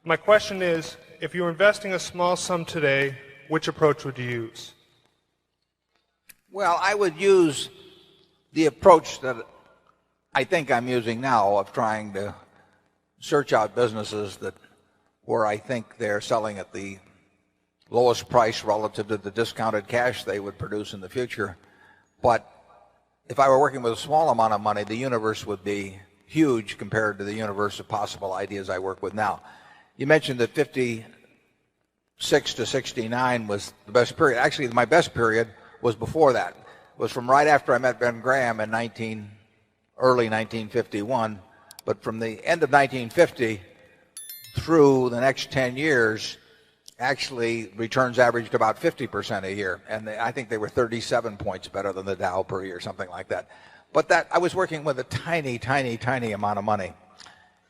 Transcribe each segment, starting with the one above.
My question is, if you were investing a small sum today, which approach would you use? Well, I would use the approach that I think I'm using now of trying to search out businesses that where I think they're selling at the lowest price relative to the discounted cash they would produce in the future. But if I were working with a small amount of money, the universe would be huge compared to the universe of possible ideas I work with now. You mentioned that 56 to 69 was the best period. Actually, my best period was before that. It was from right after I met Ben Graham in early 1951. But from the end of 1950 through the next 10 years, actually returns averaged about 50% a year. And I think they were 37 points better than the Dow per year, something like that. But that I was working with a tiny, tiny, tiny amount of money.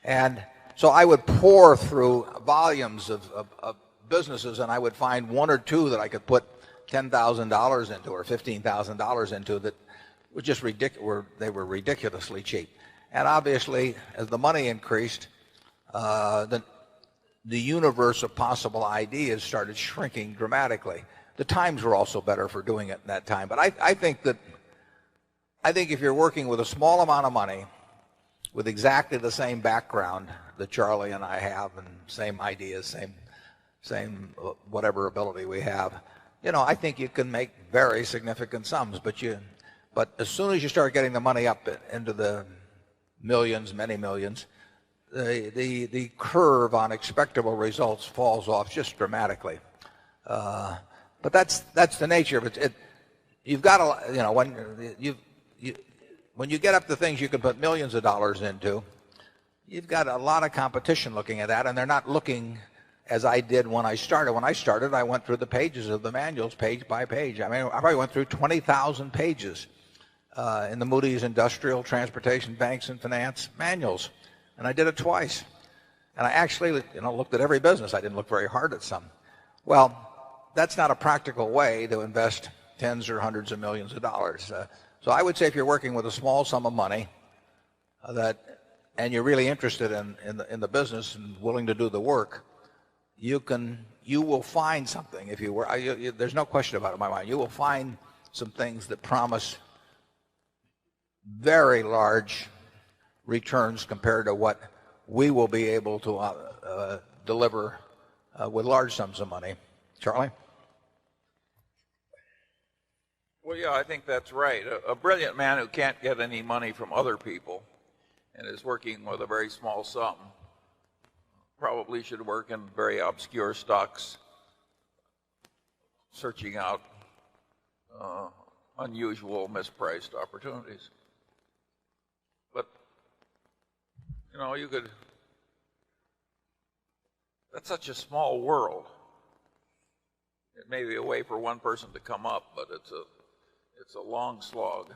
And so I would pour through volumes of businesses, and I would find one or two that I could put $10,000 into or $15,000 into that were just ridiculous. They were ridiculously cheap. And obviously, as the money increased, the universe of possible ideas started shrinking dramatically. The times were also better for doing it in that time. But I think if you're working with a small amount of money, with exactly the same background that Charlie and I have, and same ideas, same whatever ability we have, I think you can make very significant sums. But as soon as you start getting the money up into the millions, many millions, the curve on expectable results falls off just dramatically. But that's the nature of it. You've got to, when you get up to things you can put millions of dollars into, you've got a lot of competition looking at that, and they're not looking as I did when I started. When I started, I went through the pages of the manuals page by page. I mean, I probably went through 20,000 pages in the Moody's Industrial, Transportation, Banks, and Finance manuals. And I did it twice. And I actually, looked at every business. I didn't look very hard at some. Well, that's not a practical way to invest tens or hundreds of millions of dollars. So I would say if you're working with a small sum of money and you're really interested in the business and willing to do the work, you will find something. If you were, there's no question about it in my mind. You will find some things that promise very large returns compared to what we will be able to deliver with large sums of money. Charlie? Well, yeah, I think that's right. A brilliant man who can't get any money from other people and is working with a very small sum probably should work in very obscure stocks, searching out unusual, mispriced opportunities. But, that's such a small world. It may be a way for one person to come up, but it's a long slog.